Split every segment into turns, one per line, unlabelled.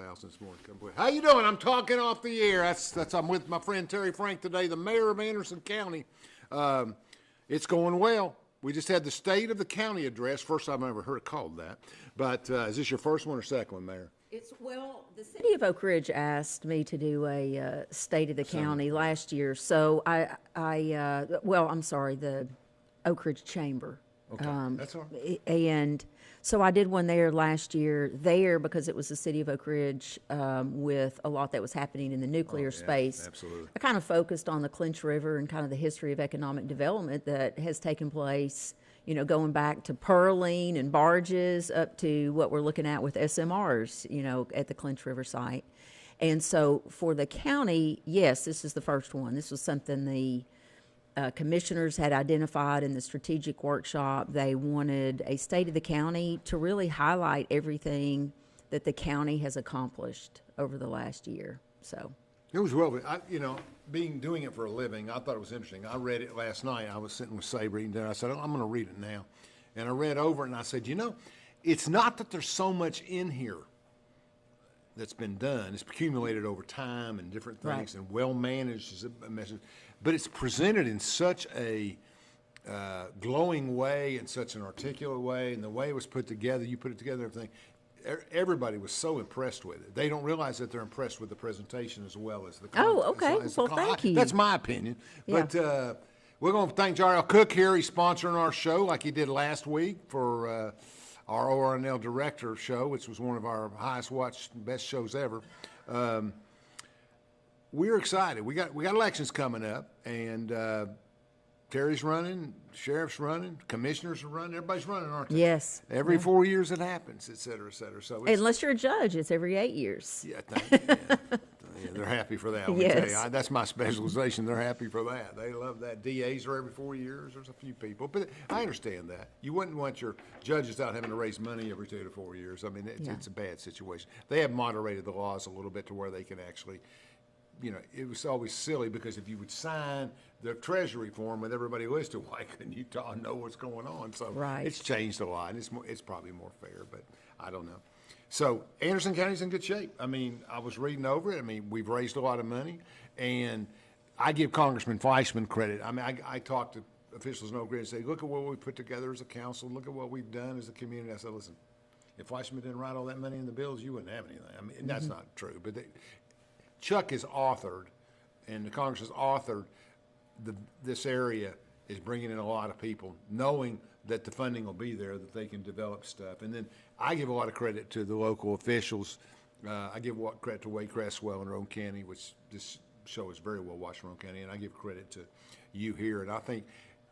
house this morning. How you doing? I'm talking off the air. I'm with my friend Terry Frank today, the mayor of Anderson County. It's going well. We just had the state of the county address. First time I ever heard it called that. But is this your first one or second one, Mayor?
The city of Oak Ridge asked me to do a state of the county last year. So I'm sorry, the Oak Ridge Chamber.
Okay, that's all right.
And so I did one there last year because it was the city of Oak Ridge with a lot that was happening in the nuclear space.
Absolutely.
I kind of focused on the Clinch River and kind of the history of economic development that has taken place, going back to purling and barges up to what we're looking at with SMRs, at the Clinch River site. And so for the county, yes, this is the first one. This was something the commissioners had identified in the strategic workshop. They wanted a state of the county to really highlight everything that the county has accomplished over the last year. So
it was doing it for a living, I thought it was interesting. I read it last night. I was sitting with Sabre eating dinner. I said, I'm going to read it now. And I read over it and I said, it's not that there's so much in here that's been done. It's accumulated over time and different things, right, and well managed is a message. But it's presented in such a glowing way, in such an articulate way, and the way it was put together, you put it together, everything. Everybody was so impressed with it. They don't realize that they're impressed with the presentation as well as the content.
Oh, okay. Well, thank you.
That's my opinion.
Yeah.
But we're going to thank Jarrell Cook here. He's sponsoring our show like he did last week for our ORNL Director show, which was one of our highest watched, best shows ever. We're excited. We got elections coming up, and Terry's running, sheriff's running, commissioners are running, everybody's running, aren't they?
Yes.
Every 4 years it happens, et cetera, et cetera. So
unless you're a judge, it's every 8 years.
Yeah, thank you. Yeah, they're happy for that.
Yes.
That's my specialization. They're happy for that. They love that. DAs are every 4 years. There's a few people, but I understand that. You wouldn't want your judges out having to raise money every 2 to 4 years. I mean, it's a bad situation. They have moderated the laws a little bit to where they can actually, it was always silly because if you would sign the treasury form with everybody listed, why couldn't you know what's going on? So
right.
It's changed a lot. And it's probably more fair, but I don't know. So Anderson County's in good shape. I mean, I was reading over it. I mean, we've raised a lot of money, and I give Congressman Fleischman credit. I mean, I talked to officials in Oak Ridge and say, look at what we put together as a council. Look at what we've done as a community. I said, listen, if Fleischman didn't write all that money in the bills, you wouldn't have anything. I mean, and that's not true. But Chuck has authored, and the Congress has authored, this area is bringing in a lot of people, knowing that the funding will be there, that they can develop stuff. And then I give a lot of credit to the local officials. I give credit to Wade Cresswell in Roane County, which this show is very well watched in Roane County, and I give credit to you here. And I think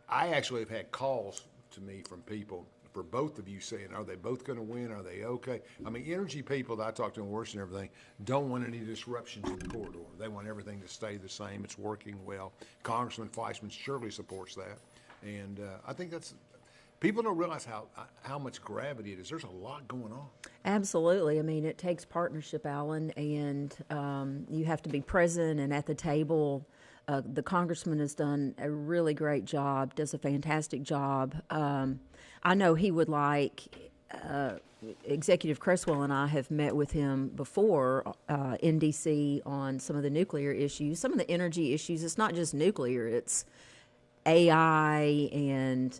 I actually have had calls to me from people for both of you saying, are they both going to win? Are they okay? I mean, energy people that I talk to in Washington and everything don't want any disruptions in the corridor. They want everything to stay the same. It's working well. Congressman Fleischman surely supports that. And I think people don't realize how much gravity it is. There's a lot going on.
Absolutely. I mean, it takes partnership, Alan, and you have to be present and at the table. The congressman has done a really great job, does a fantastic job. I know he would like, Executive Cresswell and I have met with him before in D.C. on some of the nuclear issues, some of the energy issues. It's not just nuclear, it's AI and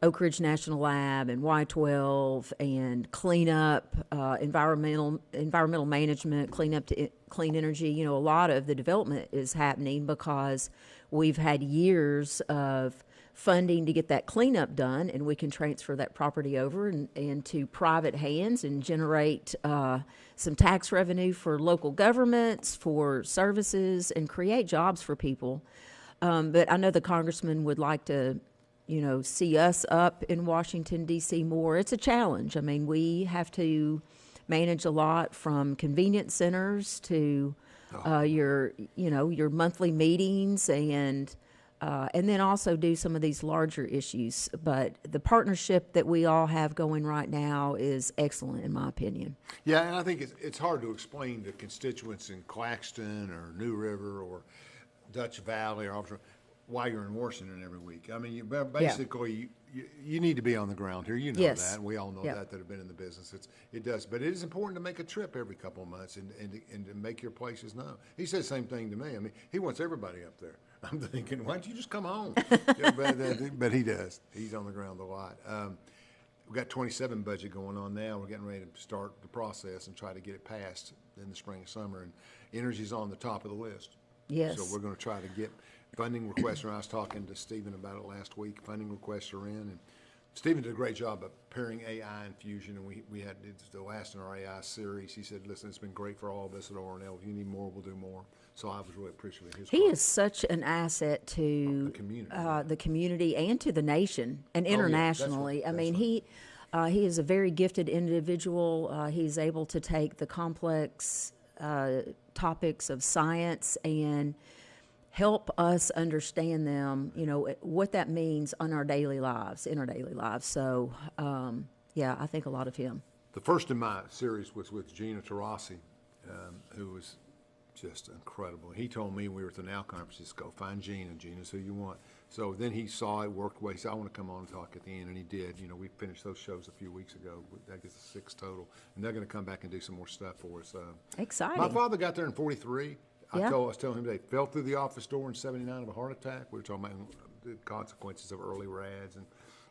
Oak Ridge National Lab and Y12 and cleanup, environmental management, cleanup to clean energy. A lot of the development is happening because we've had years of funding to get that cleanup done, and we can transfer that property over and to private hands and generate some tax revenue for local governments, for services, and create jobs for people. But I know the congressman would like to see us up in Washington, D.C. more. It's a challenge. I mean, we have to manage a lot from convenience centers to your monthly meetings and then also do some of these larger issues. But the partnership that we all have going right now is excellent, in my opinion.
Yeah, and I think it's hard to explain to constituents in Claxton or New River or Dutch Valley or why you're in Washington every week. I mean, basically, you need to be on the ground here. You know
Yes.
that, and we all know
Yep.
that have been in the business. It does, but it is important to make a trip every couple of months and to make your places known. He says the same thing to me. I mean, he wants everybody up there. I'm thinking, why don't you just come home? Yeah, but he does. He's on the ground a lot. We've got 27 budget going on now. We're getting ready to start the process and try to get it passed in the spring and summer. And energy's on the top of the list.
Yes.
So we're going to try to get funding requests. I was talking to Stephen about it last week. Funding requests are in, and Stephen did a great job of pairing AI and fusion. And we had it's the last in our AI series. He said, "Listen, it's been great for all of us at O&L. If you need more, we'll do more." So I was really appreciative of his.
He is such an asset to
the community,
and to the nation and
yeah, that's
internationally.
right,
I mean,
that's
he is a very gifted individual. He's able to take the complex topics of science and help us understand them, what that means in our daily lives. So, yeah, I think a lot of him.
The first in my series was with Gina Tarasi, who was just incredible. He told me we were at the NOW conference, go find Gina. Gina's who you want. So then he saw it, worked away. He said, I want to come on and talk at the end, and he did. We finished those shows a few weeks ago. That gets 6 total. And they're going to come back and do some more stuff for us.
Exciting.
My father got there in 43.
Yeah.
I was telling him they fell through the office door in 79 of a heart attack. We were talking about the consequences of early rads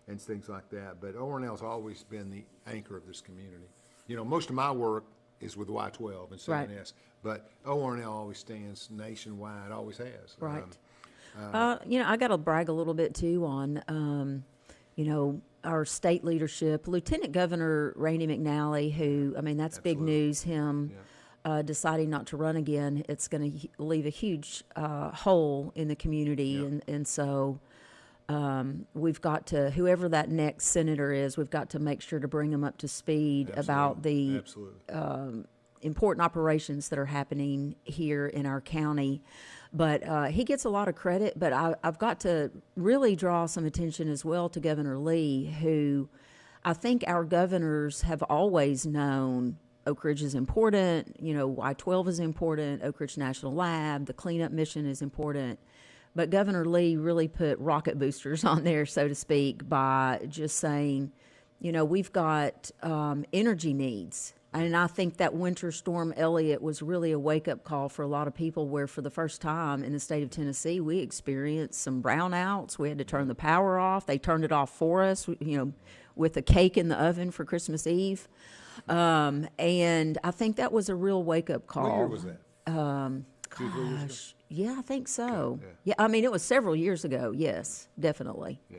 and things like that. But O&L's always been the anchor of this community. Most of my work is with Y12 and 7S.
Right.
But O&L always stands nationwide, always has.
Right. I got to brag a little bit too on, our state leadership. Lieutenant Governor Randy McNally, who, that's big
Absolutely.
news, him deciding not to run again. It's going to leave a huge hole in the community.
Yep.
And so we've got to, whoever that next senator is, we've got to make sure to bring them up to speed about the important operations that are happening here in our county. But he gets a lot of credit, but I've got to really draw some attention as well to Governor Lee, who I think our governors have always known Oak Ridge is important, Y12 is important, Oak Ridge National Lab, the cleanup mission is important. But Governor Lee really put rocket boosters on there, so to speak, by just saying, we've got energy needs. And I think that Winter Storm Elliott was really a wake-up call for a lot of people, where for the first time in the state of Tennessee, we experienced some brownouts. We had to turn the power off. They turned it off for us, with a cake in the oven for Christmas Eve. And I think that was a real wake-up call.
What year was that? 2, 3 years ago?
Yeah, I think so.
Okay,
Yeah, it was several years ago. Yes, definitely.
Yeah,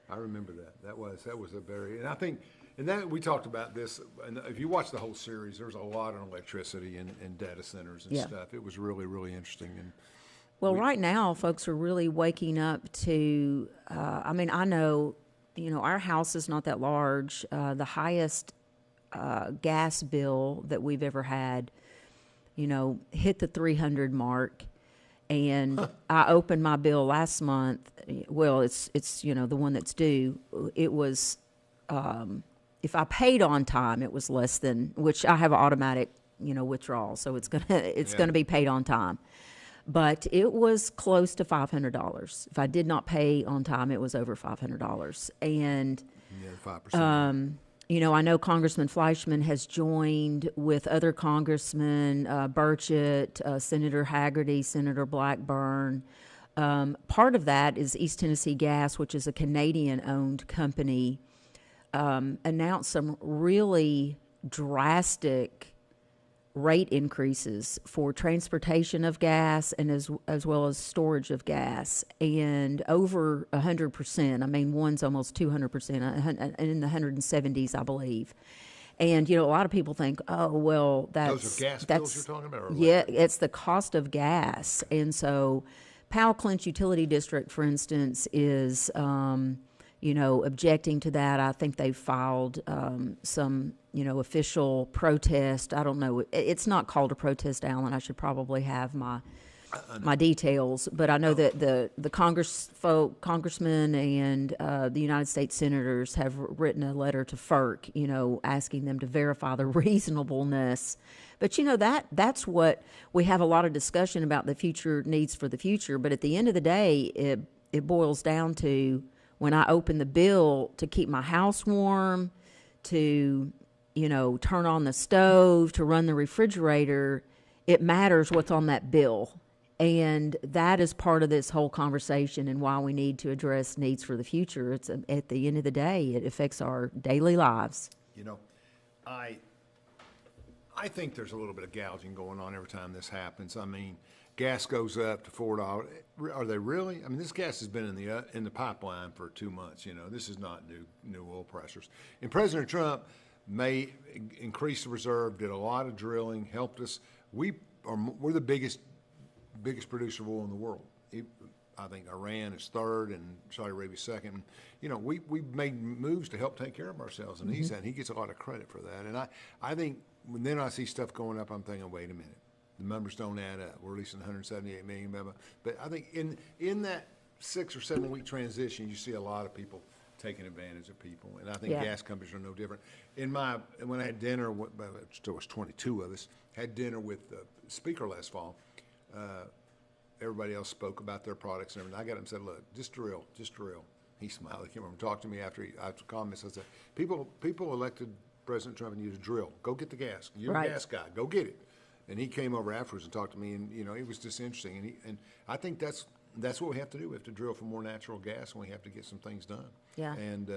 I remember that. That was a very, and I think, and that we talked about this. And if you watch the whole series, there's a lot on electricity and data centers and stuff. It was really, really interesting. And
well, right now, folks are really waking up to. I know, our house is not that large. The highest gas bill that we've ever had, hit the 300 mark. And I opened my bill last month. Well, it's the one that's due. It was, if I paid on time, it was less than, which I have an automatic, withdrawal, so it's gonna be paid on time. But it was close to $500. If I did not pay on time, it was over $500. And
5%.
I know Congressman Fleischman has joined with other congressmen, Burchett, Senator Haggerty, Senator Blackburn. Part of that is East Tennessee Gas, which is a Canadian-owned company, announced some really drastic rate increases for transportation of gas and as well as storage of gas, and over 100%. One's almost 200%, in the 170s, I believe. And a lot of people think, oh well,
Those are gas bills you're talking about? Or
yeah, it's the cost of gas. And so Powell Clinch Utility District, for instance, is objecting to that. I think they've filed some official protest. I don't know. It's not called a protest, Alan. I should probably have my details. But I know that the congressmen and the United States senators have written a letter to FERC, asking them to verify the reasonableness. But that's what we have a lot of discussion about, the future needs for the future. But at the end of the day, it boils down to, when I open the bill to keep my house warm, to, turn on the stove, to run the refrigerator, it matters what's on that bill. And that is part of this whole conversation and why we need to address needs for the future. It's at the end of the day, it affects our daily lives.
I think there's a little bit of gouging going on every time this happens. I mean, gas goes up to $4. Are they really? I mean, this gas has been in the pipeline for 2 months. This is not new oil pressures. And President Trump may increase the reserve, did a lot of drilling, helped us. We're the biggest producer of oil in the world. I think Iran is third and Saudi Arabia second. We've made moves to help take care of ourselves, and he gets a lot of credit for that. And I think when I see stuff going up, I'm thinking, wait a minute, the numbers don't add up. We're releasing 178 million, blah, blah. But I think in that 6 or 7 week transition, you see a lot of people taking advantage of people, and I think gas companies are no different. When I had dinner, there was 22 of us, had dinner with the speaker last fall. Everybody else spoke about their products and everything. I got him and said, look, just drill. He smiled. He came over and talked to me after comments. I said, people elected President Trump and you to drill. Go get the gas. You're a gas guy. Go get it. And he came over afterwards and talked to me, and it was just interesting. And I think that's what we have to do. We have to drill for more natural gas, and we have to get some things done.
Yeah.
And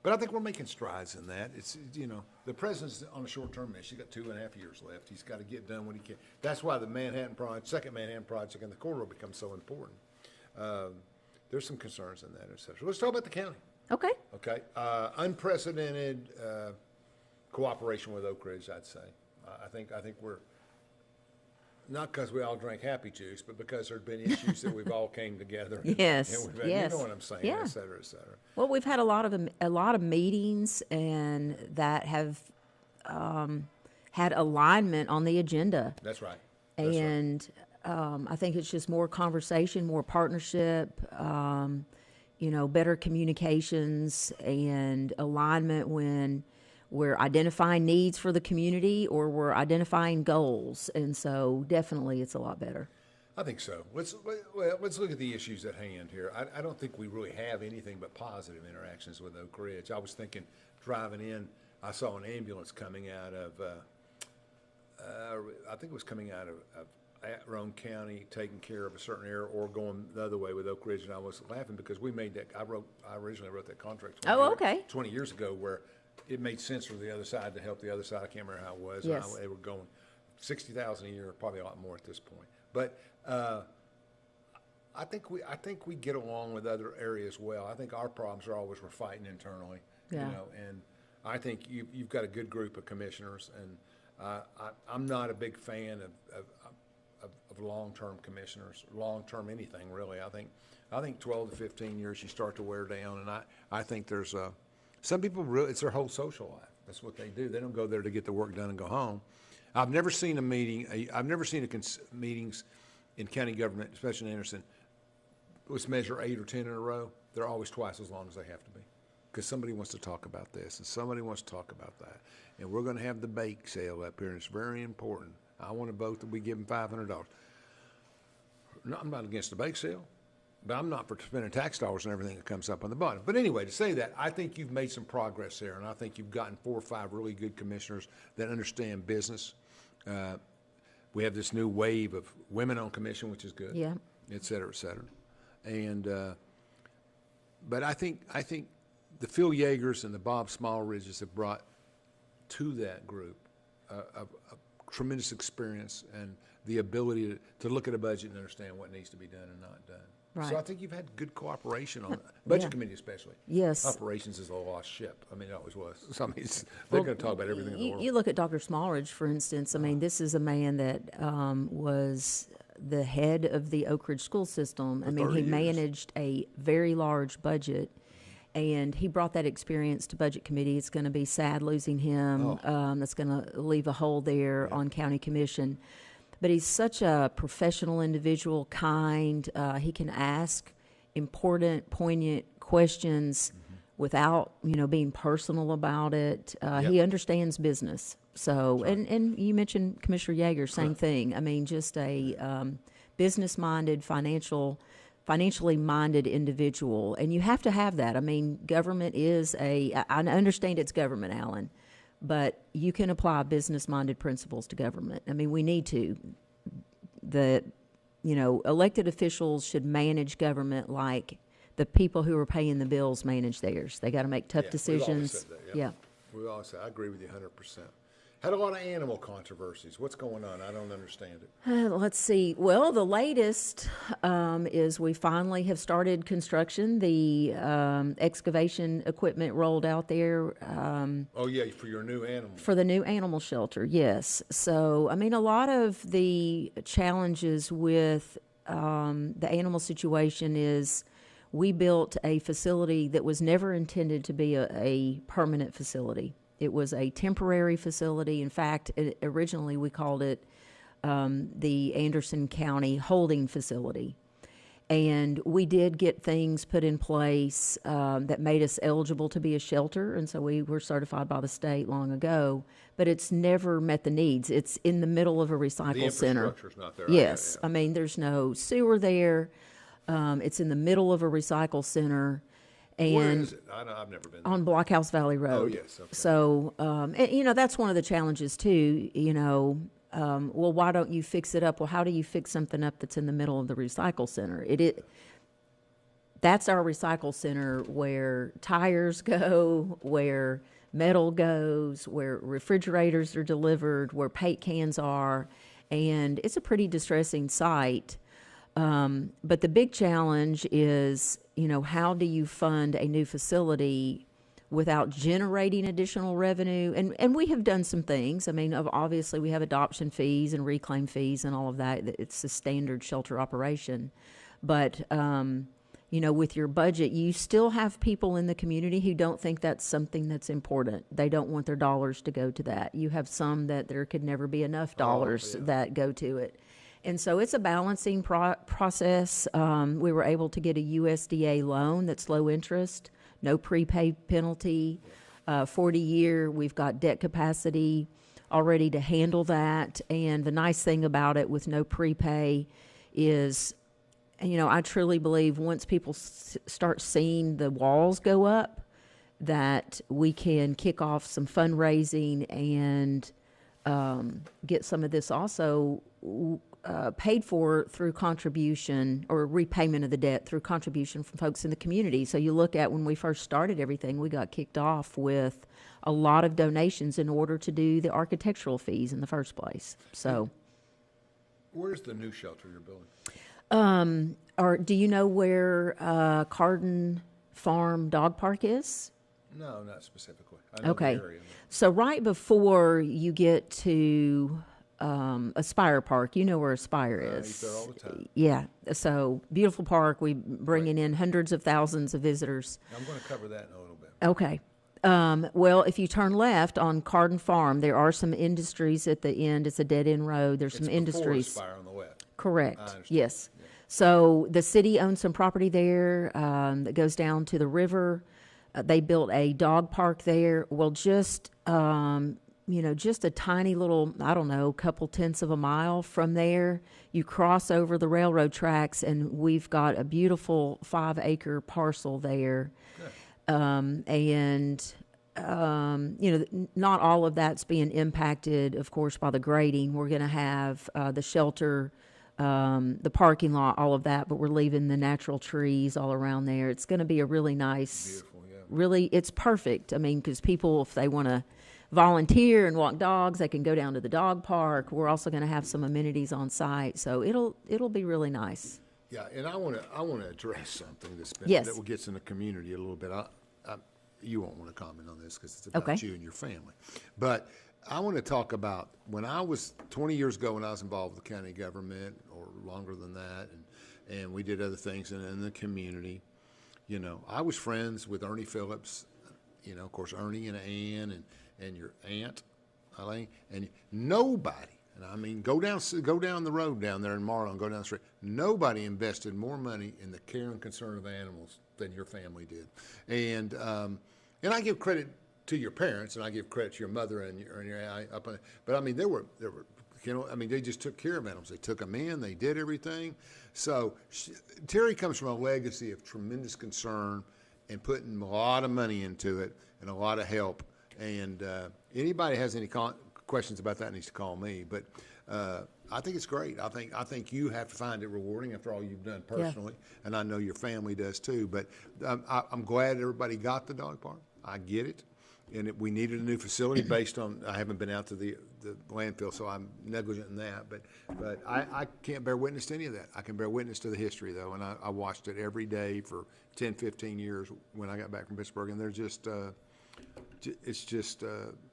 but I think we're making strides in that. It's the president's on a short-term mission. He's got 2.5 years left. He's got to get done what he can. That's why the second Manhattan Project and the corridor becomes so important. There's some concerns in that, et cetera. Let's talk about the county.
Okay.
Okay. Unprecedented cooperation with Oak Ridge, I'd say. I think we're not because we all drank happy juice, but because there'd been issues that we've all came together.
Yes.
And
yes.
You know what I'm saying,
yeah.
et cetera, et cetera.
Well, we've had a lot of meetings, and that have had alignment on the agenda.
That's right.
And I think it's just more conversation, more partnership, better communications and alignment when we're identifying needs for the community or we're identifying goals. And so definitely it's a lot better.
I think so. Let's look at the issues at hand here. I don't think we really have anything but positive interactions with Oak Ridge. I was thinking, driving in, I saw an ambulance coming out of, I think it was coming out of Roane County, taking care of a certain area, or going the other way with Oak Ridge. And I was laughing because we made that. I originally wrote that contract 20 years ago, where it made sense for the other side to help the other side. I can't remember how it was.
Yes.
They were going $60,000 a year, probably a lot more at this point. But I think we get along with other areas well. I think our problems are always we're fighting internally.
Yeah.
And I think you've got a good group of commissioners, and I'm not a big fan of long-term commissioners, long-term anything really. I think 12 to 15 years you start to wear down, and I think there's some people really, it's their whole social life. That's what they do. They don't go there to get the work done and go home. I've never seen meetings in county government, especially in Anderson, let's measure 8 or 10 in a row. They're always twice as long as they have to be, because somebody wants to talk about this and somebody wants to talk about that. And we're going to have the bake sale up here, and it's very important. I want to vote that we give them $500. No, I'm not against the bake sale, but I'm not for spending tax dollars and everything that comes up on the bottom. But anyway, to say that, I think you've made some progress there, and I think you've gotten 4 or 5 really good commissioners that understand business. We have this new wave of women on commission, which is good, et cetera, et cetera. And but I think the Phil Yeagers and the Bob Smallridges have brought to that group a tremendous experience and the ability to look at a budget and understand what needs to be done and not done.
Right.
So I think you've had good cooperation on budget committee, especially.
Yes.
Operations is a lost ship. I mean, it always was. So, I mean, they're going to talk about everything in the world.
You look at Dr. Smallridge, for instance. I mean, this is a man that was the head of the Oak Ridge school system. I mean, he managed a very large budget, and he brought that experience to budget committee. It's going to be sad losing him. That's going to leave a hole there on county commission. But he's such a professional individual, kind. He can ask important, poignant questions without, being personal about it. He understands business. So, and you mentioned Commissioner Yeager, same thing. I mean, just a business-minded, financial financially minded individual, and you have to have that. I mean, government is I understand it's government, Alan, but you can apply business minded principles to government. I mean, we need to. Elected officials should manage government like the people who are paying the bills manage theirs. They got to make tough decisions.
We've always said that, yeah. We always say, I agree with you 100%. Had a lot of animal controversies. What's going on? I don't understand it.
Let's see. Well, the latest is we finally have started construction. The excavation equipment rolled out there.
Oh, yeah, for your new animal.
For the new animal shelter, yes. So, I mean, a lot of the challenges with the animal situation is we built a facility that was never intended to be a permanent facility. It was a temporary facility. In fact, originally we called it the Anderson County Holding Facility. And we did get things put in place that made us eligible to be a shelter, and so we were certified by the state long ago, but it's never met the needs. It's in the middle of a recycle center.
The infrastructure's not there.
Yes. I mean, there's no sewer there. It's in the middle of a recycle center. And
where is it? I've never been there.
On Blockhouse Valley Road.
Oh, yes. Okay.
So, that's one of the challenges too, well, why don't you fix it up? Well, how do you fix something up that's in the middle of the recycle center? That's our recycle center where tires go, where metal goes, where refrigerators are delivered, where paint cans are, and it's a pretty distressing sight. But the big challenge is, how do you fund a new facility without generating additional revenue? And we have done some things. I mean, obviously we have adoption fees and reclaim fees and all of that. It's a standard shelter operation. But, with your budget, you still have people in the community who don't think that's something that's important. They don't want their dollars to go to that. You have some that there could never be enough dollars that go to it. And so it's a balancing process. We were able to get a USDA loan that's low interest, no prepay penalty, 40-year. We've got debt capacity already to handle that. And the nice thing about it with no prepay is, I truly believe once people start seeing the walls go up, that we can kick off some fundraising and get some of this also paid for through contribution or repayment of the debt through contribution from folks in the community. So you look at when we first started everything, we got kicked off with a lot of donations in order to do the architectural fees in the first place. So,
where's the new shelter you're building?
Or do you know where Carden Farm Dog Park is?
No, not specifically. I know
Okay.
the area.
So right before you get to Aspire Park, you know where Aspire
I
is.
eat there all the time.
Yeah. So beautiful park. We bringing in hundreds of thousands of visitors.
I'm going to cover that in a little bit.
Okay. Well, if you turn left on Carden Farm, there are some industries at the end. It's a dead-end road. There's some industries.
It's before Aspire on the west.
Correct.
I understand.
Yes. So the city owns some property there that goes down to the river. They built a dog park there. Well, just just a tiny little, I don't know, couple tenths of a mile from there, you cross over the railroad tracks, and we've got a beautiful 5-acre parcel there. Not all of that's being impacted, of course, by the grading. We're going to have the shelter, the parking lot, all of that, but we're leaving the natural trees all around there. It's going to be a really nice,
Beautiful, yeah.
really, it's perfect. I mean, because people, if they want to volunteer and walk dogs, they can go down to the dog park. We're also going to have some amenities on site, so it'll be really nice.
Yeah, and I want to address something
Yes.
that gets in the community a little bit. You won't want to comment on this because it's about
Okay.
you and your family, but I want to talk about when I was 20 years ago when I was involved with the county government, or longer than that, and we did other things in the community. I was friends with Ernie Phillips, of course Ernie and Ann and your aunt, Elaine, and nobody. And I mean, go down the road down there in Marlow, go down the street. Nobody invested more money in the care and concern of animals than your family did. And I give credit to your parents, and I give credit to your mother and your aunt. But I mean, there were kennel. I mean, they just took care of animals. They took them in. They did everything. So Terry comes from a legacy of tremendous concern and putting a lot of money into it and a lot of help. And anybody has any questions about that needs to call me. But I think it's great. I think you have to find it rewarding after all you've done personally, and I know your family does too. But I'm glad everybody got the dog park. I get it, and we needed a new facility based on. I haven't been out to the landfill, so I'm negligent in that. But I can't bear witness to any of that. I can bear witness to the history though, and I watched it every day for 10, 15 years when I got back from Pittsburgh, and they're just.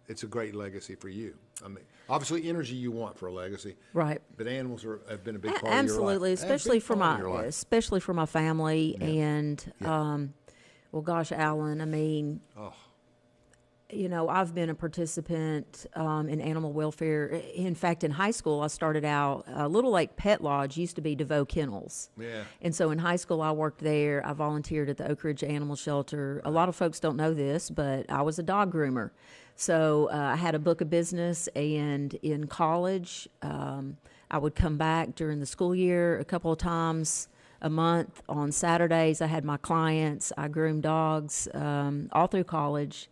It's a great legacy for you. I mean, obviously, energy you want for a legacy,
right?
But animals have been a big part
Absolutely,
of your life.
especially for my family, and well, gosh, Alan, I mean, you know, I've been a participant in animal welfare. In fact, in high school, I started out, Little Lake Pet Lodge used to be DeVoe Kennels.
Yeah.
And so in high school, I worked there. I volunteered at the Oak Ridge Animal Shelter. A lot of folks don't know this, but I was a dog groomer. So I had a book of business, and in college, I would come back during the school year a couple of times a month. On Saturdays, I had my clients. I groomed dogs all through college.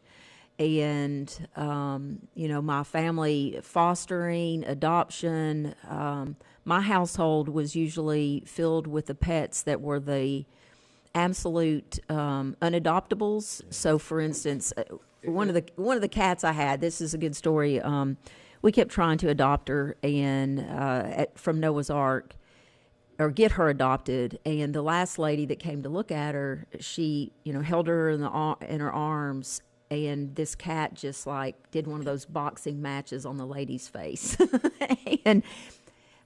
And, you know, my family fostering, adoption, my household was usually filled with the pets that were the absolute unadoptables. So, for instance, one of the cats I had, this is a good story, we kept trying to adopt her and from Noah's Ark, or get her adopted. And the last lady that came to look at her, she, you know, held her in her arms. And this cat just like did one of those boxing matches on the lady's face. And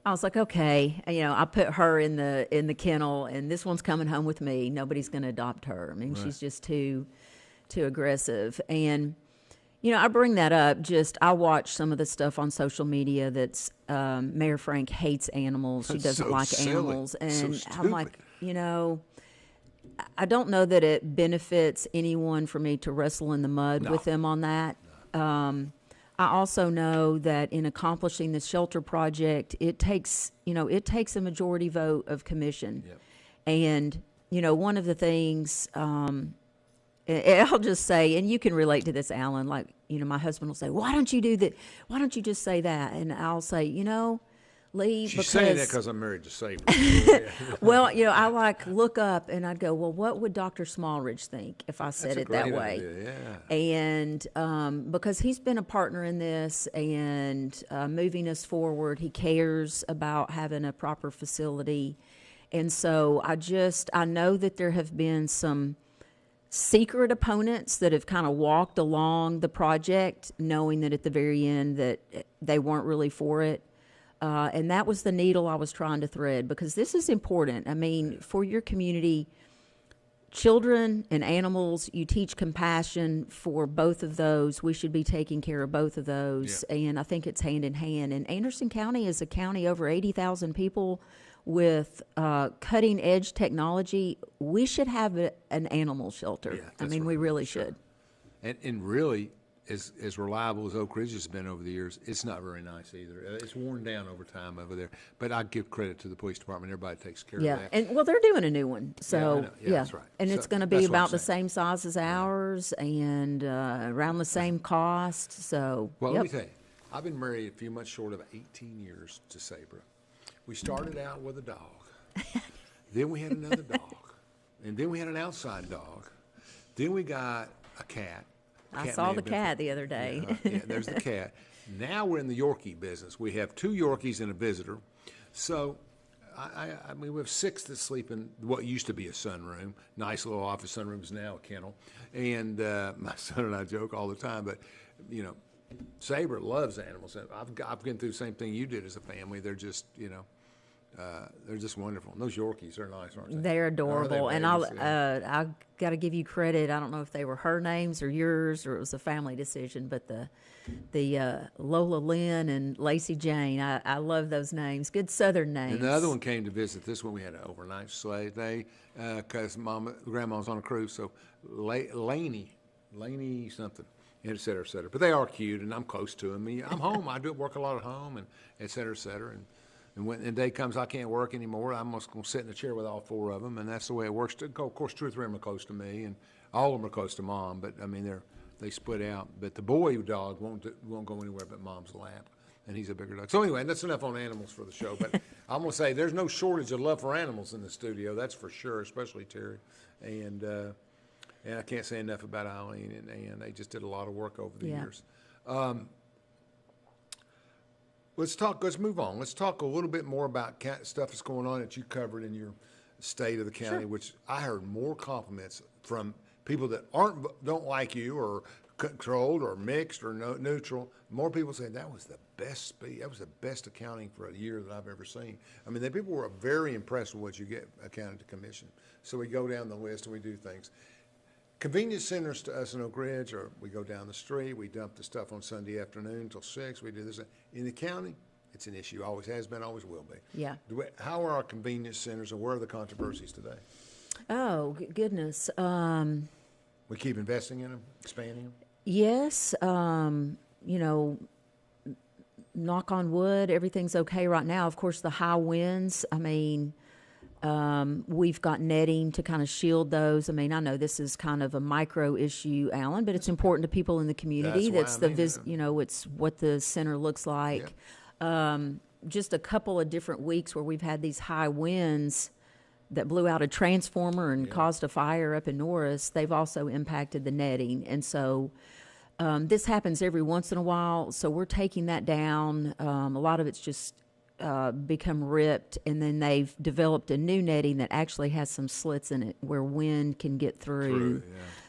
I was like, okay, you know, I put her in the kennel, and this one's coming home with me. Nobody's going to adopt her. I mean, she's just too aggressive. And, you know, I bring that up I watch some of the stuff on social media that's Mayor Frank hates animals. She doesn't like animals. And I'm like, you know, I don't know that it benefits anyone for me to wrestle in the mud with them on that. I also know that in accomplishing the shelter project, it takes a majority vote of commission.
Yep. And,
you know, one of the things, I'll just say, and you can relate to this, Alan, like, you know, my husband will say, why don't you do that? Why don't you just say that? And I'll say, you know, Lee,
she's saying that because I'm married to Sabre.
Well, you know, I look up and I'd go, well, what would Dr. Smallridge think if I said it that way?
Idea, yeah.
And because he's been a partner in this and moving us forward, he cares about having a proper facility. And so I know that there have been some secret opponents that have kind of walked along the project, knowing that at the very end that they weren't really for it. And that was the needle I was trying to thread, because this is important. I mean, for your community, children and animals, you teach compassion for both of those. We should be taking care of both of those. Yeah. And I think it's hand in hand. And Anderson County is a county over 80,000 people with cutting edge technology. We should have an animal shelter. Yeah, I mean, right. We really should.
And really, as reliable as Oak Ridge has been over the years, it's not very nice either. It's worn down over time over there. But I give credit to the police department. Everybody takes care of that.
And well, they're doing a new one. So
that's right.
And it's going to be about the same size as ours and around the same cost. So
let me tell you, I've been married a few months short of 18 years to Sabre. We started out with a dog. Then we had another dog. And then we had an outside dog. Then we got a cat.
I saw the cat the other day.
Yeah, there's the cat. Now we're in the Yorkie business. We have 2 Yorkies and a visitor. So, I mean, we have 6 that sleep in what used to be a sunroom. Nice little office sunroom is now a kennel. And my son and I joke all the time, but, you know, Sabre loves animals. I've been through the same thing you did as a family. They're just, you know, they're just wonderful. And those Yorkies are nice, aren't they?
They're adorable. And I got to give you credit. I don't know if they were her names or yours or it was a family decision, but the Lola Lynn and Lacey Jane, I love those names. Good Southern names.
And the other one came to visit. This one we had an overnight stay because Grandma was on a cruise. So Laney something. et cetera, et cetera. But they are cute, and I'm close to them. I'm home. I do work a lot at home, and et cetera, et cetera. And when the day comes I can't work anymore, I'm just going to sit in the chair with all 4 of them, and that's the way it works. Of course, 2 or 3 of them are close to me, and all of them are close to Mom. But I mean, they split out. But the boy dog won't go anywhere but Mom's lap, and he's a bigger dog. So anyway, that's enough on animals for the show. But I'm going to say there's no shortage of love for animals in the studio. That's for sure, especially Terry, and I can't say enough about Eileen and Ann. They just did a lot of work over the years. Let's move on. Let's talk a little bit more about stuff that's going on that you covered in your state of the county, which I heard more compliments from people that don't like you or controlled or mixed or neutral. More people saying that was the best speech. That was the best accounting for a year that I've ever seen. I mean, people were very impressed with what you get accounted to commission. So we go down the list and we do things. Convenience centers to us in Oak Ridge, or we go down the street, we dump the stuff on Sunday afternoon until 6, we do this. In the county, it's an issue, always has been, always will be.
Yeah.
How are our convenience centers, and where are the controversies today?
Oh, goodness.
We keep investing in them, expanding them?
Yes. Knock on wood, everything's okay right now. Of course, the high winds, we've got netting to kind of shield those. I know this is kind of a micro issue, Alan, but it's important to people in the community. It's what the center looks like. Yeah. Just a couple of different weeks where we've had these high winds that blew out a transformer and caused a fire up in Norris. They've also impacted the netting. And so this happens every once in a while. So we're taking that down. A lot of it's just become ripped, and then they've developed a new netting that actually has some slits in it where wind can get through.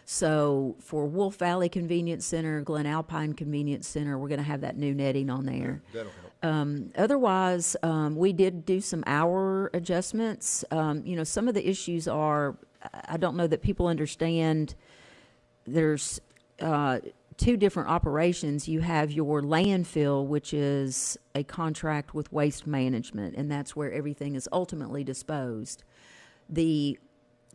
So for Wolf Valley Convenience Center, Glen Alpine Convenience Center, we're going to have that new netting on there.
That'll help.
Otherwise, we did do some hour adjustments. Some of the issues are, I don't know that people understand, there's 2 different operations. You have your landfill, which is a contract with Waste Management, and that's where everything is ultimately disposed. The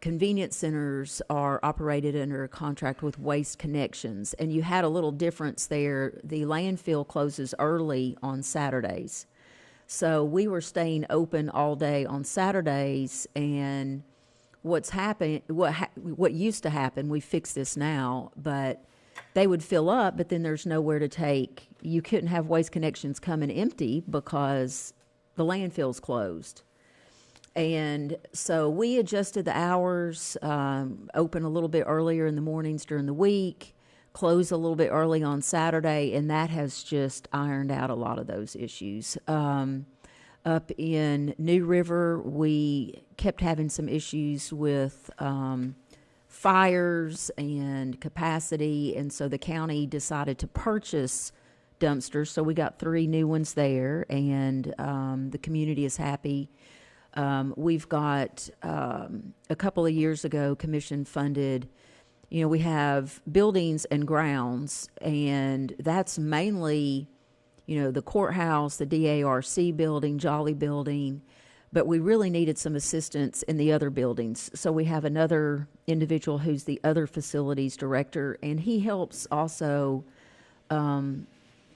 convenience centers are operated under a contract with Waste Connections, and you had a little difference there. The landfill closes early on Saturdays. So we were staying open all day on Saturdays, and what used to happen, we fixed this now, but they would fill up, but then there's nowhere to take. You couldn't have Waste Connections come and empty because the landfill's closed. And so we adjusted the hours, open a little bit earlier in the mornings during the week, close a little bit early on Saturday, and that has just ironed out a lot of those issues. Up in New River, we kept having some issues with fires and capacity, and so the county decided to purchase dumpsters. So we got 3 new ones there, and the community is happy. We've got a couple of years ago, commission funded, we have buildings and grounds, and that's mainly, the courthouse, the DARC building, Jolly building, but we really needed some assistance in the other buildings. So we have another individual who's the other facilities director, and he helps also.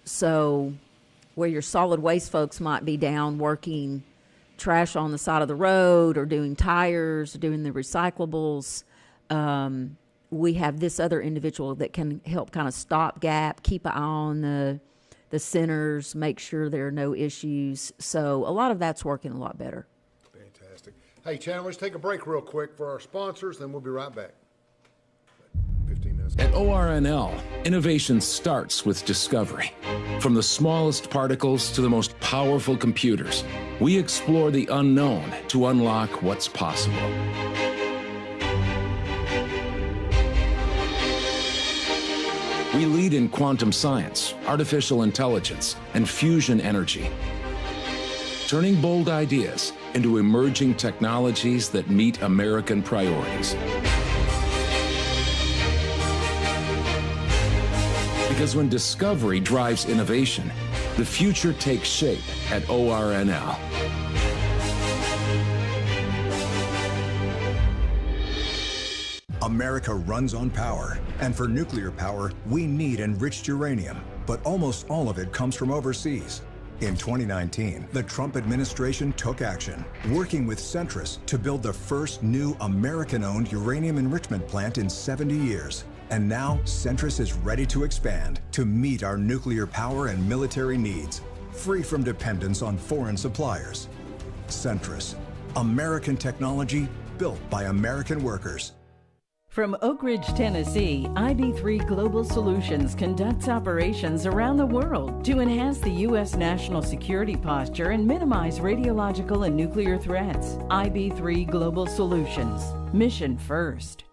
So where your solid waste folks might be down working trash on the side of the road or doing tires, or doing the recyclables, we have this other individual that can help kind of stopgap, keep an eye on the centers, make sure there are no issues. So a lot of that's working a lot better.
Fantastic. Hey, Chandler, let's take a break real quick for our sponsors, then we'll be right back. 15 minutes.
At ORNL, innovation starts with discovery. From the smallest particles to the most powerful computers, we explore the unknown to unlock what's possible. We lead in quantum science, artificial intelligence, and fusion energy, turning bold ideas into emerging technologies that meet American priorities. Because when discovery drives innovation, the future takes shape at ORNL.
America runs on power, and for nuclear power, we need enriched uranium, but almost all of it comes from overseas. In 2019, the Trump administration took action, working with Centrus to build the first new American-owned uranium enrichment plant in 70 years. And now, Centrus is ready to expand to meet our nuclear power and military needs, free from dependence on foreign suppliers. Centrus, American technology built by American workers.
From Oak Ridge, Tennessee, IB3 Global Solutions conducts operations around the world to enhance the U.S. national security posture and minimize radiological and nuclear threats. IB3 Global Solutions. Mission first.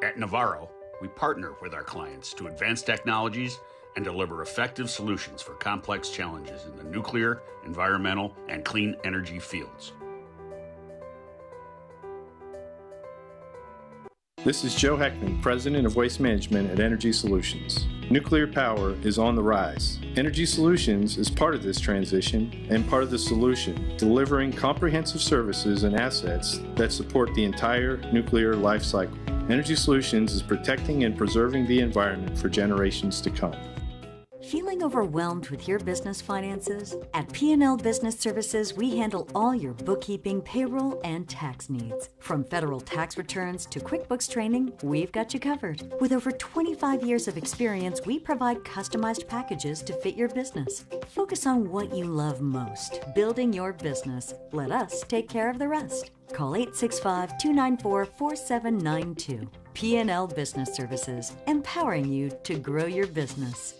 At Navarro, we partner with our clients to advance technologies and deliver effective solutions for complex challenges in the nuclear, environmental, and clean energy fields.
This is Joe Heckman, President of Waste Management at Energy Solutions. Nuclear power is on the rise. Energy Solutions is part of this transition and part of the solution, delivering comprehensive services and assets that support the entire nuclear life cycle. Energy Solutions is protecting and preserving the environment for generations to come.
Feeling overwhelmed with your business finances? At P&L Business Services, we handle all your bookkeeping, payroll, and tax needs. From federal tax returns to QuickBooks training, we've got you covered. With over 25 years of experience, we provide customized packages to fit your business. Focus on what you love most, building your business. Let us take care of the rest. Call 865-294-4792. P&L Business Services, empowering you to grow your business.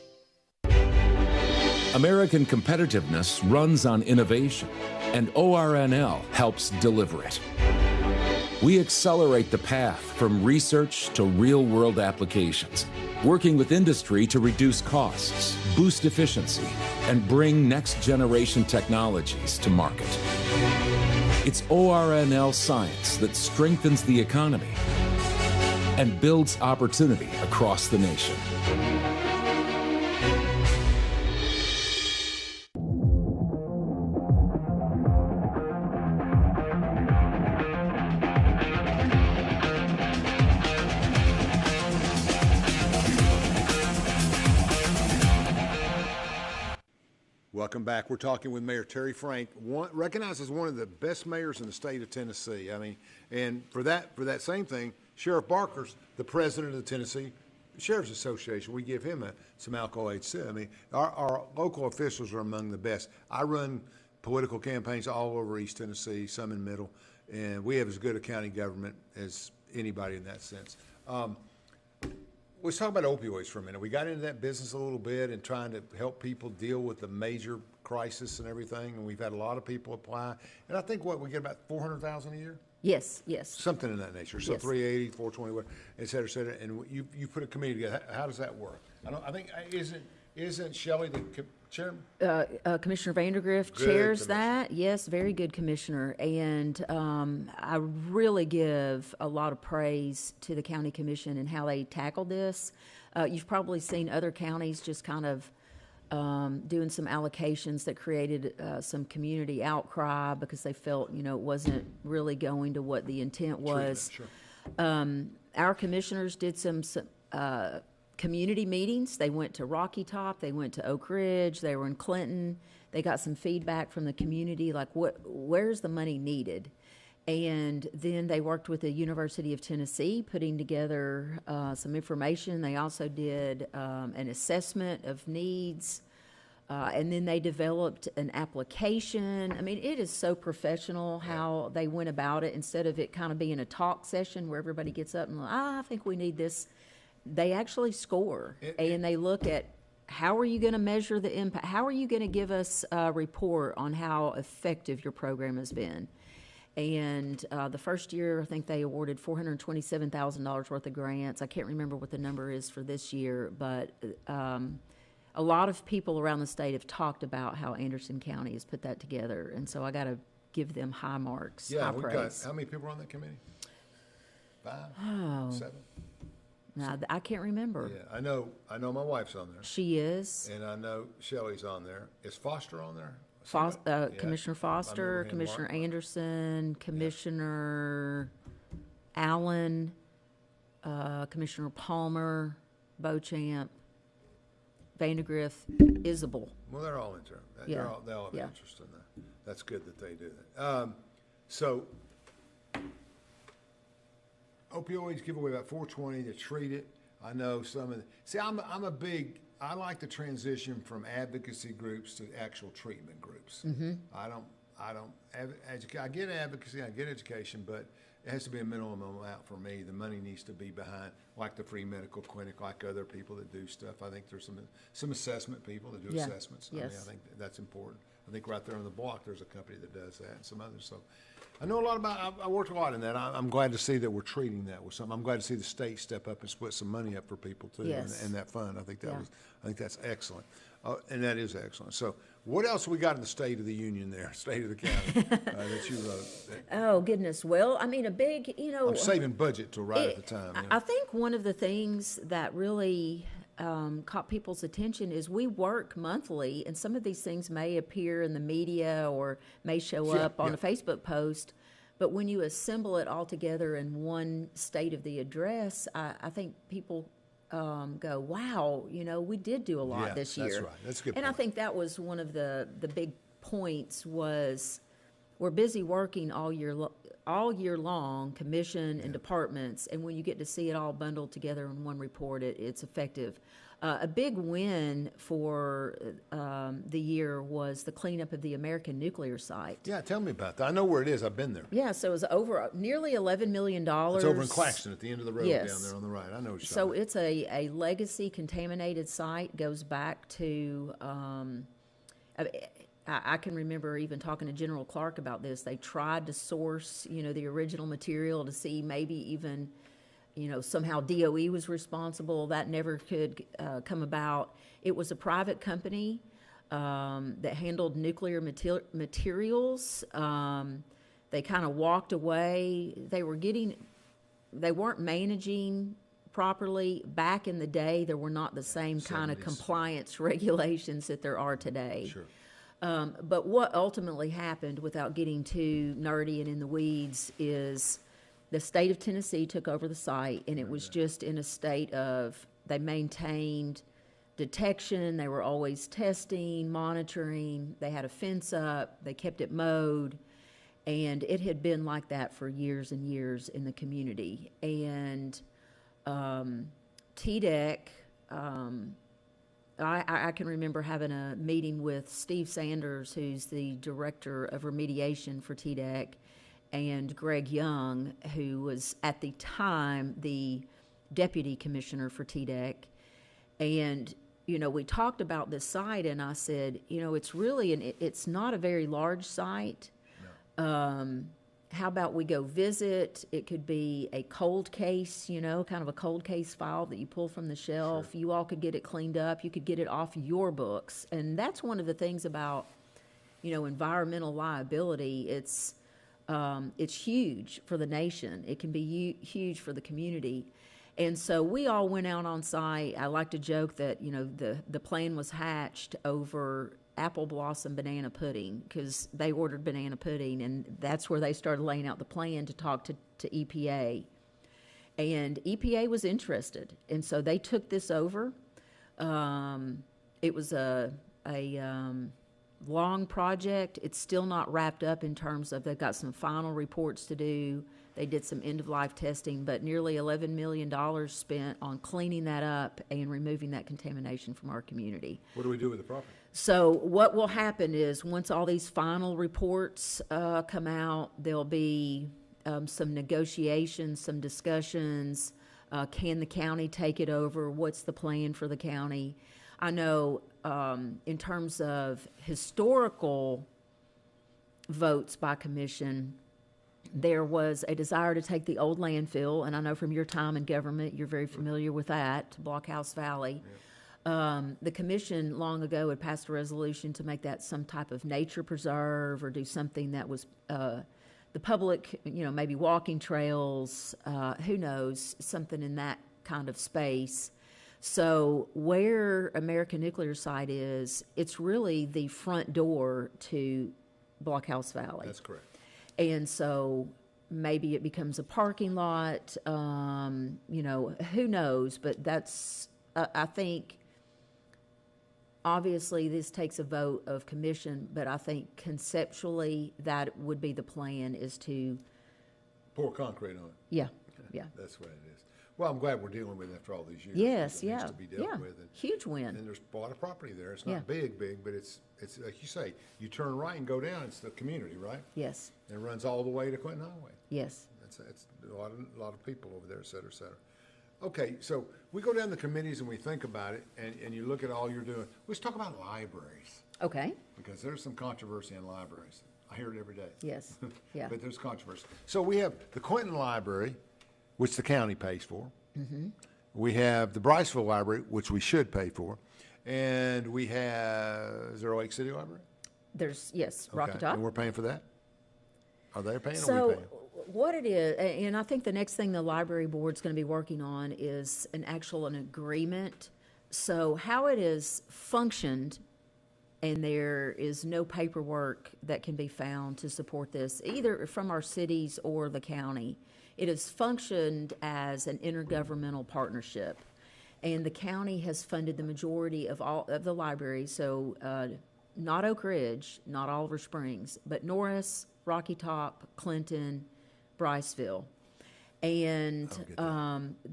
American competitiveness runs on innovation, and ORNL helps deliver it. We accelerate the path from research to real-world applications, working with industry to reduce costs, boost efficiency, and bring next-generation technologies to market. It's ORNL science that strengthens the economy and builds opportunity across the nation.
Welcome back. We're talking with Mayor Terry Frank, recognized as one of the best mayors in the state of Tennessee. I mean, and for that same thing, Sheriff Barker's the president of the Tennessee Sheriff's Association. We give him some accolades too. I mean, our local officials are among the best. I run political campaigns all over East Tennessee, some in Middle, and we have as good a county government as anybody in that sense. Let's talk about opioids for a minute. We got into that business a little bit and trying to help people deal with the major crisis and everything, and we've had a lot of people apply. And I think we get about 400,000 a year?
Yes, yes.
Something in that nature. So
Yes.
380, 420, et cetera, et cetera. And you put a committee together. How does that work? I think isn't Shelley the chairman?
Commissioner Vandergrift
Good
chairs
commissioner.
that. Yes, very good commissioner. And I really give a lot of praise to the county commission and how they tackled this. You've probably seen other counties just kind of doing some allocations that created some community outcry because they felt, it wasn't really going to what the intent was.
Sure.
Our commissioners did some community meetings. They went to Rocky Top, they went to Oak Ridge, they were in Clinton. They got some feedback from the community, like where's the money needed? And then they worked with the University of Tennessee, putting together some information. They also did an assessment of needs. And then they developed an application. I mean, it is so professional how they went about it. Instead of it kind of being a talk session where everybody gets up and, I think we need this. They actually score, and they look at how are you going to measure the impact? How are you going to give us a report on how effective your program has been? And the first year, I think they awarded $427,000 worth of grants. I can't remember what the number is for this year, but a lot of people around the state have talked about how Anderson County has put that together, and so I got to give them high marks, high
we've
praise.
got, how many people are on that committee? 5?
Oh.
7?
Now, I can't remember.
Yeah, I know my wife's on there.
She is.
And I know Shelley's on there. Is Foster on there?
Commissioner
I remember
Foster,
him,
Commissioner
Mark.
Anderson, Commissioner Allen. Commissioner Palmer, Beauchamp, Vandegrift, Isabel.
Well, they're all in turn.
Yeah.
They all have
Yeah.
interest in that. That's good that they do that. So opioids give away about $420 to treat it. I know some of the, see, I like the transition from advocacy groups to actual treatment groups. I get advocacy, I get education, but it has to be a minimum amount for me. The money needs to be behind, like the free medical clinic, like other people that do stuff. I think there's some assessment people that do
Yeah.
assessments. I think that's important. I think right there on the block, there's a company that does that and some others. So I know a lot about, I worked a lot in that. I'm glad to see that we're treating that with something. I'm glad to see the state step up and split some money up for people too.
Yes.
In that fund. I think
Yeah.
I think that's excellent. And that is excellent. So what else we got in the State of the Union there, State of the County, that you wrote?
Oh, goodness. Well, I mean, a big,
I'm saving budget till right at the time.
I think one of the things that really caught people's attention is we work monthly, and some of these things may appear in the media or may show up on a Facebook post, but when you assemble it all together in one state of the address, I think people go, wow, we did do a lot this year.
That's right. That's a good
And
point.
I think that was one of the big points was we're busy working all year long, commission and departments, and when you get to see it all bundled together in one report, it's effective. A big win for the year was the cleanup of the American nuclear site.
Yeah, tell me about that. I know where it is. I've been there.
Yeah, so it was over nearly $11 million.
It's over in Claxton at the end of the road
Yes.
down there on the right. I know what you're
So
talking
it's a legacy contaminated site, goes back to, I can remember even talking to General Clark about this. They tried to source, the original material to see maybe even, somehow DOE was responsible. That never could come about. It was a private company that handled nuclear materials. They kind of walked away. They weren't managing properly. Back in the day, there were not the same kind of
70s.
compliance regulations that there are today.
Sure.
But what ultimately happened, without getting too nerdy and in the weeds, is the state of Tennessee took over the site, and it was just in a state of, they maintained detection, they were always testing, monitoring, they had a fence up, they kept it mowed, and it had been like that for years and years in the community. And TDEC, I can remember having a meeting with Steve Sanders, who's the director of remediation for TDEC, and Greg Young, who was at the time the deputy commissioner for TDEC. And, we talked about this site, and I said, it's really, it's not a very large site. How about we go visit? It could be a cold case, kind of a cold case file that you pull from the shelf. Sure. You all could get it cleaned up. You could get it off your books. And that's one of the things about, environmental liability. It's huge for the nation. It can be huge for the community. And so we all went out on site. I like to joke that, the plan was hatched over apple blossom banana pudding, because they ordered banana pudding, and that's where they started laying out the plan to talk to EPA. And EPA was interested, and so they took this over. It was a long project. It's still not wrapped up in terms of, they've got some final reports to do. They did some end-of-life testing, but nearly $11 million spent on cleaning that up and removing that contamination from our community.
What do we do with the property?
So what will happen is, once all these final reports come out, there'll be some negotiations, some discussions. Can the county take it over? What's the plan for the county? I know in terms of historical votes by commission, there was a desire to take the old landfill, and I know from your time in government, you're very familiar with that, Blockhouse Valley. The commission long ago had passed a resolution to make that some type of nature preserve, or do something that was the public, maybe walking trails, who knows, something in that kind of space. So where American Nuclear Site is, it's really the front door to Blockhouse Valley.
That's correct.
And so maybe it becomes a parking lot, who knows, but that's, I think, obviously this takes a vote of commission, but I think conceptually that would be the plan, is to,
Pour concrete on it.
yeah, yeah.
That's what it is. Well, I'm glad we're dealing with it after all these years.
Yes,
because it
yeah,
needs to be dealt
yeah.
with. And-
Huge win.
And there's a lot of property there. It's
Yeah.
not big, but it's like you say, you turn right and go down, it's the community, right?
Yes,
And it runs all the way to Clinton Highway.
yes.
It's a lot of people over there, et cetera, et cetera. Okay, so we go down the committees and we think about it, and you look at all you're doing. Let's talk about libraries,
Okay,
because there's some controversy in libraries. I hear it every day.
yes, yeah.
But there's controversy. So we have the Clinton Library, which the county pays for.
Mm-hmm.
We have the Briceville Library, which we should pay for. And we have, is there a Lake City Library?
There's, yes, Rocky
Okay,
Top.
and we're paying for that? Are they paying or we
So
paying?
what it is, and I think the next thing the library board's going to be working on is an agreement. So how it is functioned, and there is no paperwork that can be found to support this, either from our cities or the county. It has functioned as an intergovernmental partnership, and the county has funded the majority of all of the libraries. So not Oak Ridge, not Oliver Springs, but Norris, Rocky Top, Clinton, Briceville. And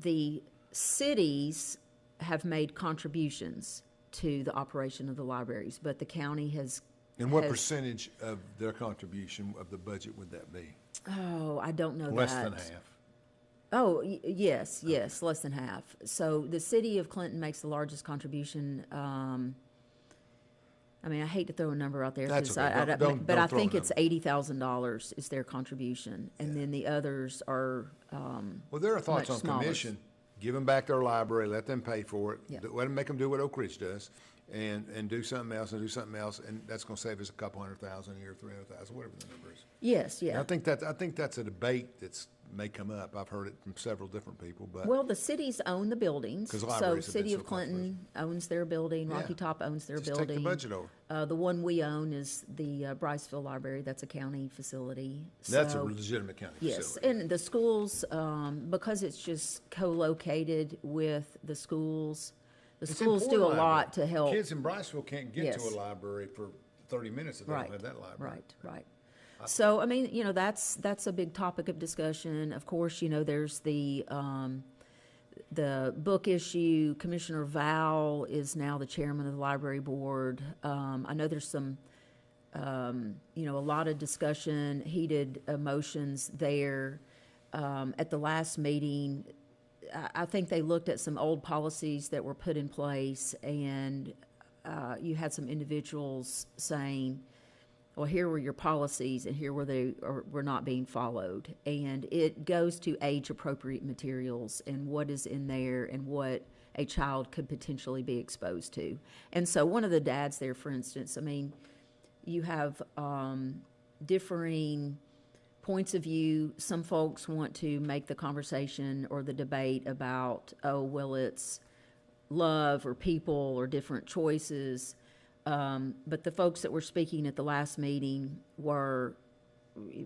the cities have made contributions to the operation of the libraries, but the county has.
And what percentage of their contribution of the budget would that be?
Oh, I don't know
Less
that.
than half.
Oh, yes, less than half. So the city of Clinton makes the largest contribution. I mean, I hate to throw a number out there,
That's
'cause
okay. Don't
but I
throw a
think it's
number.
$80,000 is their contribution, and then the others are.
Well, there are thoughts
Much
on
smaller.
commission. Give them back their library, let them pay for it.
Yeah.
Let them make them do what Oak Ridge does, and do something else, and that's gonna save us a couple $100,000 a year, 300,000, whatever the number is.
Yes,
And
yeah.
I think that's a debate that's may come up. I've heard it from several different people, but
Well, the cities own the buildings.
'Cause
So
libraries have been
City
so
of Clinton owns their building, Rocky
Yeah.
Top owns their
just take
building.
the budget over.
The one we own is the Briceville Library. That's a county facility.
That's a
So-
legitimate county
Yes,
facility.
and the schools, because it's just co-located with the schools, the
It's
schools do a
important
lot
library.
to help.
Kids in Briceville can't get to
Yes.
a library for 30 minutes if they
Right,
don't have that library.
right. So, I mean, that's a big topic of discussion. Of course, there's the book issue. Commissioner Val is now the chairman of the library board. I know there's some, a lot of discussion, heated emotions there. At the last meeting, I think they looked at some old policies that were put in place, and you had some individuals saying, well, here were your policies, and here were not being followed. And it goes to age-appropriate materials and what is in there and what a child could potentially be exposed to. And so one of the dads there, for instance, I mean, you have differing points of view. Some folks want to make the conversation or the debate about, oh, well, it's love or people or different choices. But the folks that were speaking at the last meeting were,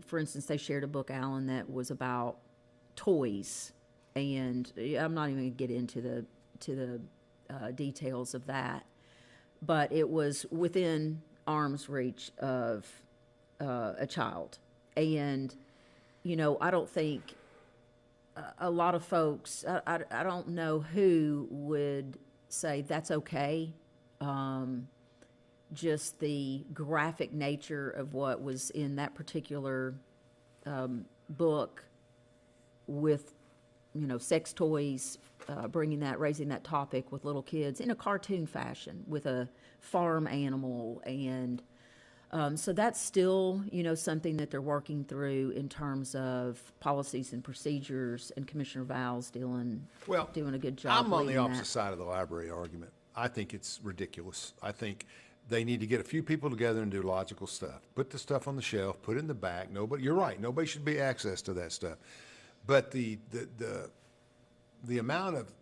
for instance, they shared a book, Alan, that was about toys. And I'm not even going to get into the details of that. But it was within arm's reach of a child. And, I don't think a lot of folks, I don't know who would say that's okay. Just the graphic nature of what was in that particular book with, sex toys, raising that topic with little kids in a cartoon fashion with a farm animal. And so that's still, something that they're working through in terms of policies and procedures, and Commissioner Val's doing a good job.
I'm on the
leading
opposite
that.
side of the library argument. I think it's ridiculous. I think they need to get a few people together and do logical stuff. Put the stuff on the shelf, put it in the back. You're right. Nobody should be access to that stuff. But the amount of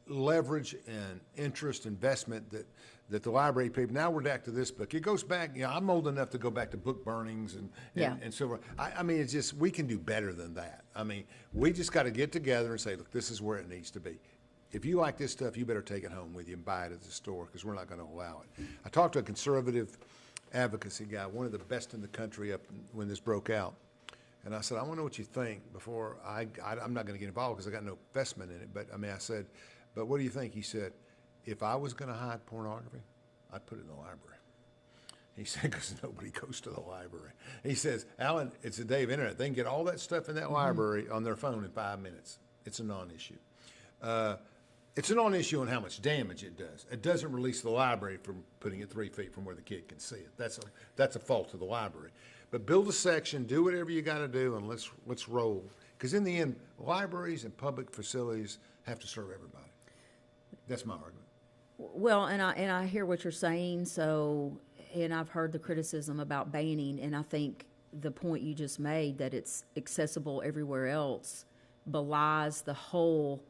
leverage and interest investment that the library people, now we're back to this book. It goes back, I'm old enough to go back to book burnings and so forth. I mean, it's just, we can do better than that. I mean, we just got to get together and say, look, this is where it needs to be. If you like this stuff, you better take it home with you and buy it at the store, because we're not going to allow it. I talked to a conservative advocacy guy, one of the best in the country when this broke out. And I said, I want to know what you think before I'm not going to get involved because I got no investment in it. But I mean, I said, but what do you think? He said, if I was going to hide pornography, I'd put it in the library. He said, because nobody goes to the library. He says, Alan, it's a day of internet. They can get all that stuff in that library on their phone in 5 minutes. It's a non-issue. It's a non-issue on how much damage it does. It doesn't release the library from putting it 3 feet from where the kid can see it. That's a fault of the library. But build a section, do whatever you got to do, and let's roll. Because in the end, libraries and public facilities have to serve everybody. That's my argument.
Well, and I hear what you're saying. So, and I've heard the criticism about banning, and I think the point you just made, that it's accessible everywhere else, belies the whole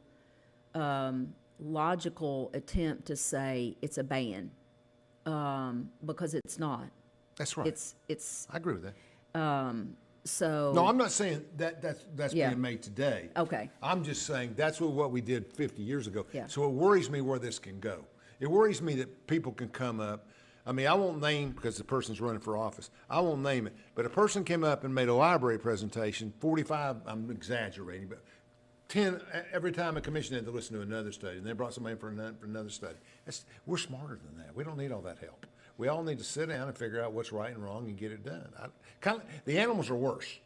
logical attempt to say it's a ban, because it's not.
That's right.
It's.
I agree with that.
So.
No, I'm not saying that's
Yeah.
being made today.
Okay.
I'm just saying that's what we did 50 years ago.
Yeah.
So it worries me where this can go. It worries me that people can come up. I mean, I won't name, because the person's running for office, I won't name it, but a person came up and made a library presentation, 45, I'm exaggerating, but 10, every time a commission had to listen to another study, and they brought somebody for another study. We're smarter than that. We don't need all that help. We all need to sit down and figure out what's right and wrong and get it done. The animals are worse.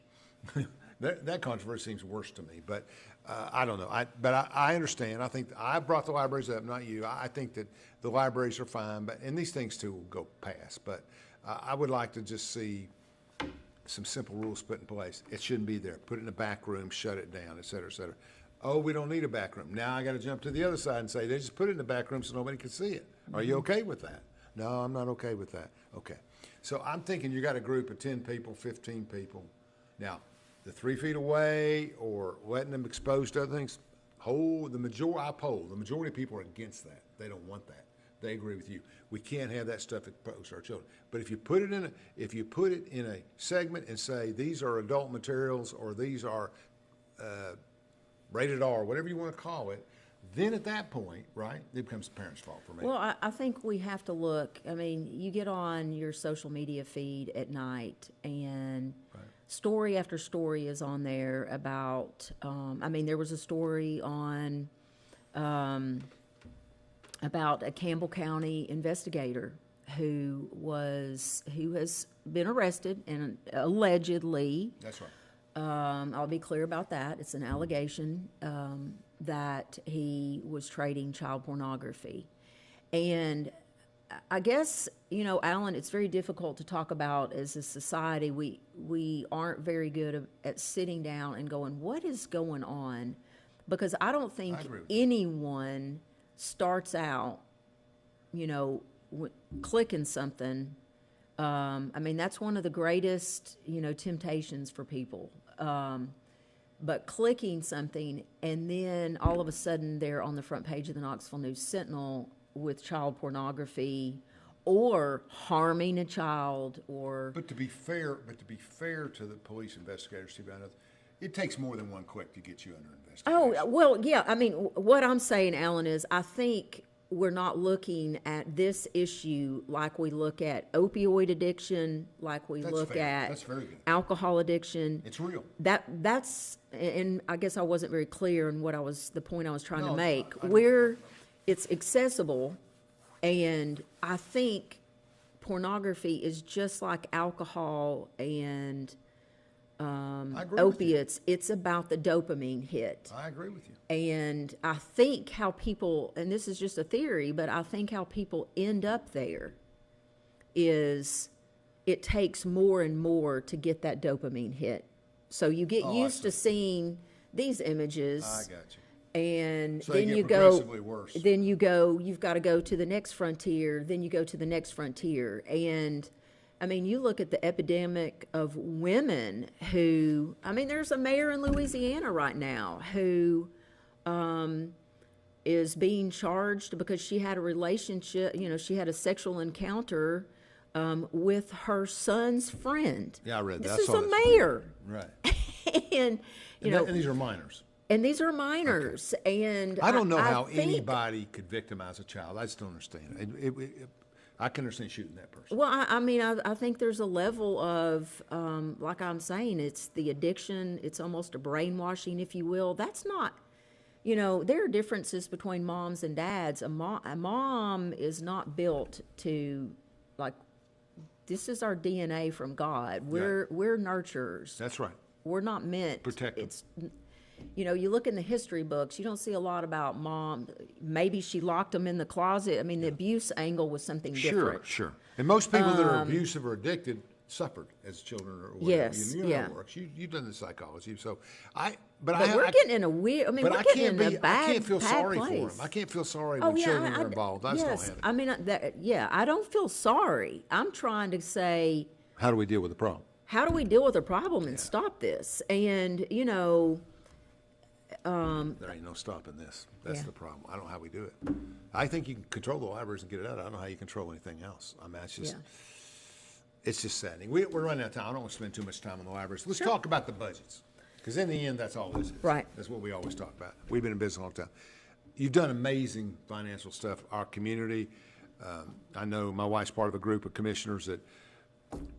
that controversy seems worse to me, but I don't know. I understand. I think I brought the libraries up, not you. I think that the libraries are fine, and these things too will go past. But I would like to just see some simple rules put in place. It shouldn't be there. Put it in a back room, shut it down, et cetera, et cetera. Oh, we don't need a back room. Now I got to jump to the other side and say they just put it in the back room so nobody can see it. Are you okay with that? No, I'm not okay with that. Okay. So I'm thinking you got a group of 10 people, 15 people. Now, the 3 feet away or letting them exposed to other things, the majority of people are against that. They don't want that. They agree with you. We can't have that stuff exposed to our children. But if you put it in a segment and say these are adult materials or these are rated R, whatever you want to call it, then at that point, right, it becomes the parents' fault for me.
Well, I think we have to look. I mean, you get on your social media feed at night, and story after story is on there about. There was a story on about a Campbell County investigator who has been arrested and allegedly.
That's right.
I'll be clear about that. It's an allegation that he was trading child pornography. And I guess, Alan, it's very difficult to talk about as a society. We aren't very good at sitting down and going, what is going on? Because I don't think anyone starts out, clicking something. That's one of the greatest, temptations for people. But clicking something and then all of a sudden they're on the front page of the Knoxville News Sentinel with child pornography or harming a child or.
But to be fair to the police investigators, it takes more than one click to get you under investigation.
Oh, well, yeah. What I'm saying, Alan, is I think we're not looking at this issue like we look at opioid addiction, like we look at
That's very good.
Alcohol addiction.
It's real.
That's, and I guess I wasn't very clear in the point I was trying to make. It's accessible, and I think pornography is just like alcohol and opiates. It's about the dopamine hit.
I agree with you.
And I think how people, and this is just a theory, but I think how people end up there is it takes more and more to get that dopamine hit. So you get used to seeing these images.
I got you.
And
so
then
they get
you go,
progressively worse.
then you've got to go to the next frontier, then you go to the next frontier. And you look at the epidemic of women who, there's a mayor in Louisiana right now who is being charged because she had a relationship, she had a sexual encounter with her son's friend.
Yeah, I read that.
This is a mayor.
Right.
And,
And these are minors.
And these are minors. Okay. And
I don't know how
think,
anybody could victimize a child. I just don't understand. I can understand shooting that person.
Well, I think there's a level of, like I'm saying, it's the addiction. It's almost a brainwashing, if you will. That's not, there are differences between moms and dads. A mom is not built to, like, this is our DNA from God. We're nurturers.
That's right.
We're not meant.
Protect them.
It's, you look in the history books, you don't see a lot about mom. Maybe she locked them in the closet. I mean, the abuse angle was something different.
Sure. And most people that are abusive or addicted suffered as children or whatever.
Yes,
you know how it works. You've done the psychology. So
but we're getting in a weird, we're getting in a bad,
I can't feel sorry
place.
for them. I can't feel sorry when children are involved. I just don't have it.
I don't feel sorry. I'm trying to say,
how do we deal with the problem?
How do we deal with the problem and stop this? And,
there ain't no stopping this. That's the problem. I don't know how we do it. I think you can control the libraries and get it out. I don't know how you control anything else. I mean, it's just saddening. We're running out of time. I don't want to spend too much time on the libraries. Let's talk about the budgets, because in the end, that's all this is.
Right.
That's what we always talk about. We've been in business a long time. You've done amazing financial stuff. Our community, I know my wife's part of a group of commissioners that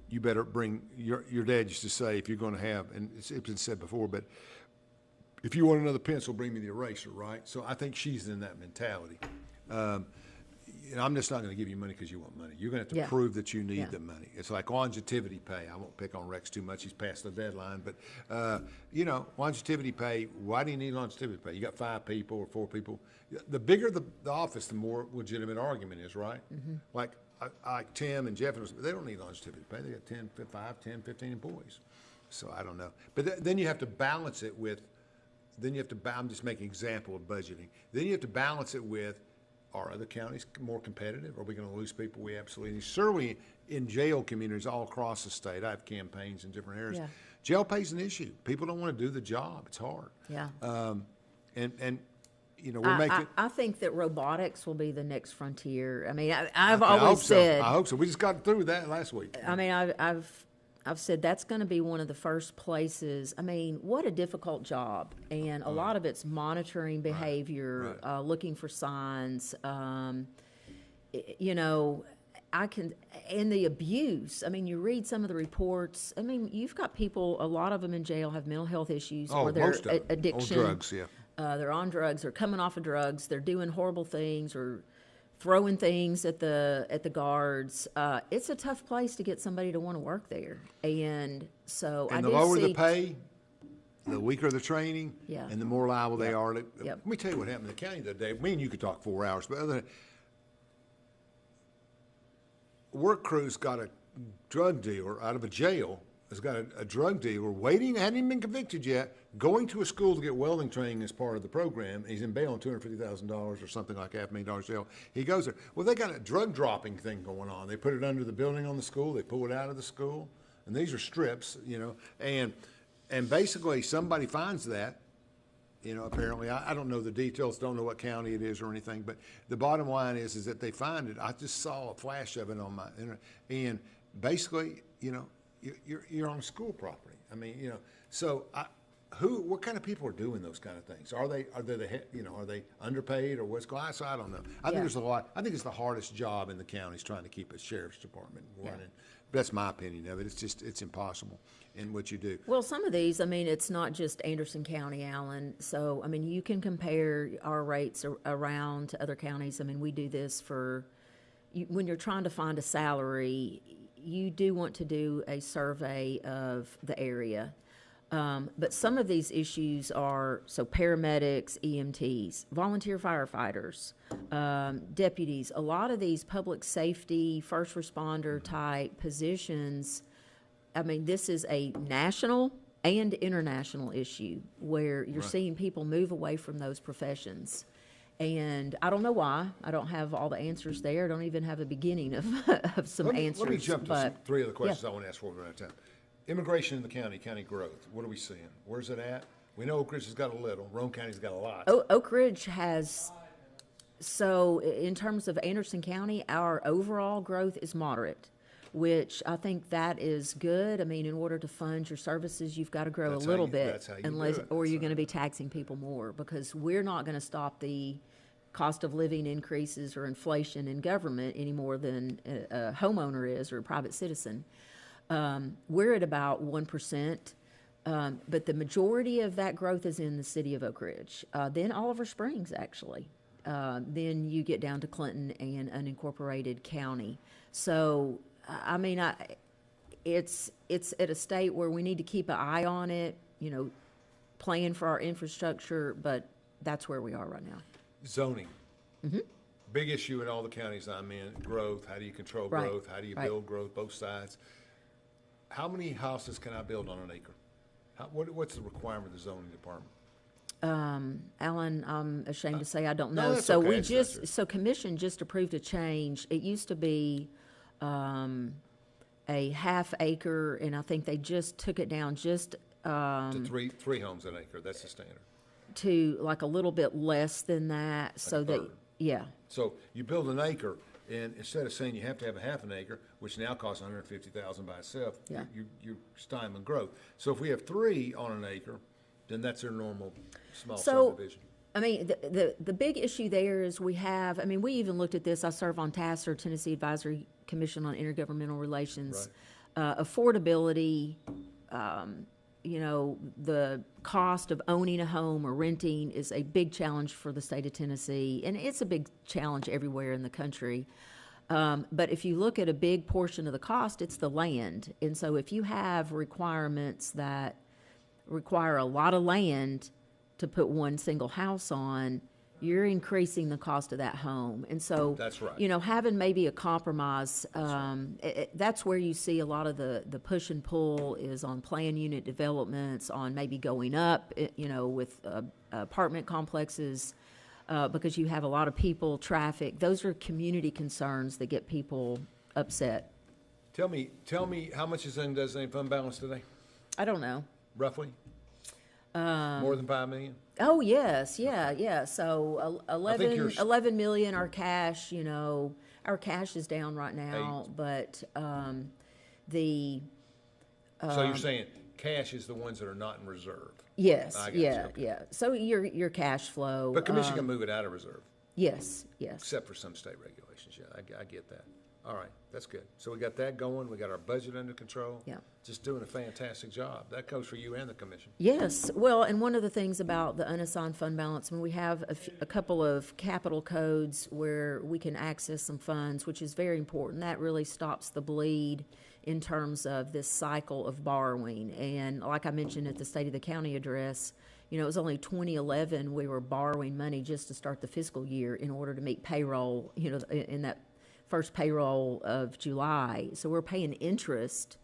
you better bring, your dad used to say, if you're going to have, and it's been said before, but if you want another pencil, bring me the eraser, right? So I think she's in that mentality. I'm just not going to give you money because you want money. You're going to have to prove that you need the money. It's like longevity pay. I won't pick on Rex too much. He's past the deadline. But, longevity pay, why do you need longevity pay? You got 5 people or 4 people. The bigger the office, the more legitimate argument is, right? Mm-hmm. Like Tim and Jeff, they don't need longevity pay. They got 5, 10, 15 employees. So I don't know. But then you have to balance it with, I'm just making an example of budgeting. Then you have to balance it with, are other counties more competitive? Are we going to lose people we absolutely need? Certainly in jail communities all across the state, I have campaigns in different areas. Yeah. Jail pay's an issue. People don't want to do the job. It's hard.
Yeah.
We're making.
I think that robotics will be the next frontier. I mean, I've always said.
I hope so. We just got through that last week.
I mean, I've said that's going to be one of the first places. I mean, what a difficult job. And a lot of it's monitoring behavior, looking for signs, and the abuse. I mean, you read some of the reports. I mean, you've got people, a lot of them in jail have mental health issues or their addiction.
On drugs, yeah.
They're on drugs, they're coming off of drugs, they're doing horrible things or throwing things at the guards. It's a tough place to get somebody to want to work there. And so
the lower the pay, the weaker the training, and the more liable they are. Let me tell you what happened in the county the other day. Me and you could talk 4 hours, but work crews got a drug dealer out of a jail, has got a drug dealer waiting, hadn't even been convicted yet, going to a school to get welding training as part of the program. He's in bail on $250,000 or something like $500,000 jail. He goes there. Well, they got a drug dropping thing going on. They put it under the building on the school. They pull it out of the school. And these are strips, and basically somebody finds that, apparently. I don't know the details, don't know what county it is or anything, but the bottom line is that they find it. I just saw a flash of it on my internet. And basically, you're on school property. I mean, so what kind of people are doing those kind of things? Are they underpaid or what's going on? So I don't know. I think there's a lot. I think it's the hardest job in the county is trying to keep a sheriff's department running. Yeah. That's my opinion of it. It's impossible in what you do.
Well, some of these, I mean, it's not just Anderson County, Alan. So, I mean, you can compare our rates around to other counties. I mean, we do this when you're trying to find a salary, you do want to do a survey of the area. But some of these issues are, paramedics, EMTs, volunteer firefighters, deputies, a lot of these public safety, first responder type positions. I mean, this is a national and international issue where you're seeing people move away from those professions. And I don't know why. I don't have all the answers there. I don't even have a beginning of some answers.
Let me jump to some 3 other questions I want to ask for when we're out of time. Immigration in the county growth. What are we seeing? Where's it at? We know Oak Ridge has got a little. Rome County's got a lot.
Oak Ridge has So in terms of Anderson County, our overall growth is moderate, which I think that is good. I mean, in order to fund your services, you've got to grow
That's
a
how
little
you-
bit,
that's how you do
unless,
it.
or
That's
you're
how-
going to be taxing people more, because we're not going to stop the cost of living increases or inflation in government any more than a homeowner is or a private citizen. We're at about 1%. But the majority of that growth is in the city of Oak Ridge. Then Oliver Springs, actually. Then you get down to Clinton and unincorporated county. So, I mean, it's at a state where we need to keep an eye on it, plan for our infrastructure, but that's where we are right now.
Zoning. Big issue in all the counties I'm in, growth. How do you control
Right,
growth? How do you
right.
build growth, both sides? How many houses can I build on an acre? What's the requirement of the zoning department?
Alan, I'm ashamed to say I don't
No,
know.
that's
So
okay.
we
It's not
just,
true.
so commission just approved a change. It used to be a half acre, and I think they just took it down just
To three homes an acre, that's the standard.
to like a little bit less than that, so
a
that,
third.
yeah.
So you build an acre, and instead of saying you have to have a half an acre, which now costs $150,000 by itself,
Yeah.
you're stymieing growth. So if we have three on an acre, then that's their normal small
So,
subdivision.
I mean, the big issue there is we even looked at this. I serve on TASER, Tennessee Advisory Commission on Intergovernmental Relations. Affordability, the cost of owning a home or renting is a big challenge for the state of Tennessee, and it's a big challenge everywhere in the country. But if you look at a big portion of the cost, it's the land. And so if you have requirements that require a lot of land to put one single house on, you're increasing the cost of that home. And so,
That's right.
Having maybe a compromise, that's where you see a lot of the push and pull is on plan unit developments, on maybe going up, with apartment complexes, because you have a lot of people, traffic. Those are community concerns that get people upset.
Tell me how much is in designated fund balance today,
I don't know.
roughly? More than 5 million?
Oh, yes, yeah. So
I think you're
11 million, our cash, our cash is down right now, but
So you're saying cash is the ones that are not in reserve?
yes,
I got you,
yeah,
okay.
yeah. So your cash flow.
But commission can move it out of reserve,
Yes.
except for some state regulations, yeah, I get that. All right, that's good. So we got that going, we got our budget under control.
Yeah.
Just doing a fantastic job. That goes for you and the commission.
Yes, well, and one of the things about the unassigned fund balance, when we have a couple of capital codes where we can access some funds, which is very important, that really stops the bleed in terms of this cycle of borrowing. And like I mentioned at the State of the County address, it was only 2011 we were borrowing money just to start the fiscal year in order to meet payroll, in that first payroll of July. So we're paying interest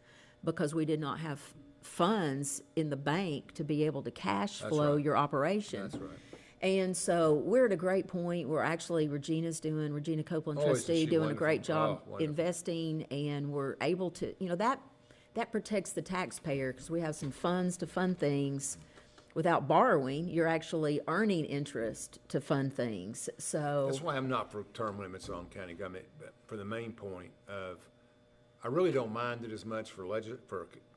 because we did not have funds in the bank to be able to cash flow
right.
your operation.
That's right.
And so we're at a great point. Regina Copeland,
Oh, isn't
trustee,
she
doing a
wonderful?
great job
Oh, wonderful.
investing, and we're able to, that protects the taxpayer because we have some funds to fund things. Without borrowing, you're actually earning interest to fund things. So
That's why I'm not for term limits on county government, but for the main point of, I really don't mind it as much for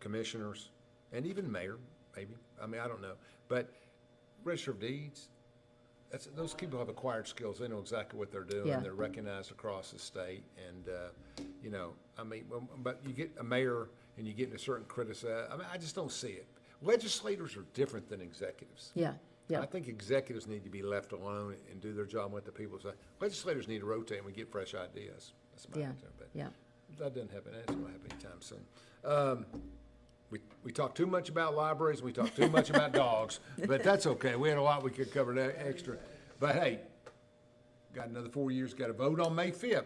commissioners, and even mayor, maybe. I mean, I don't know. But Register of Deeds, those people have acquired skills. They know exactly what they're doing.
Yeah.
They're recognized across the state. And, but you get a mayor and you get into certain criticism. I mean, I just don't see it. Legislators are different than executives.
yeah.
I think executives need to be left alone and do their job and let the people say. Legislators need to rotate and we get fresh ideas. That's my opinion. But
Yeah.
that doesn't happen. That's going to happen anytime soon. We talked too much about libraries. And we talked too much about dogs. But that's okay. We had a lot we could cover that extra. But hey, got another 4 years. Got to vote on May 5th.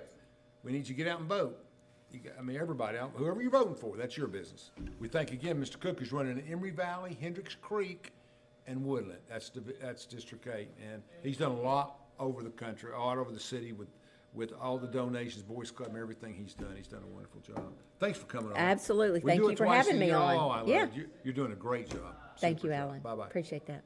We need you to get out and vote. Everybody out. Whoever you're voting for, that's your business. We thank again Mr. Cook, who's running in Emory Valley, Hendricks Creek, and Woodland. That's District 8, and he's done a lot over the country, all over the city with all the donations, Boys Club, and everything he's done. He's done a wonderful job. Thanks for coming on.
Absolutely.
We
Thank
do
you
it
for
twice
having
a
me
year.
on.
Oh, I love
Yeah.
it. You're doing a great job.
Thank
Super
you,
job.
Alan.
Bye-bye.
Appreciate that.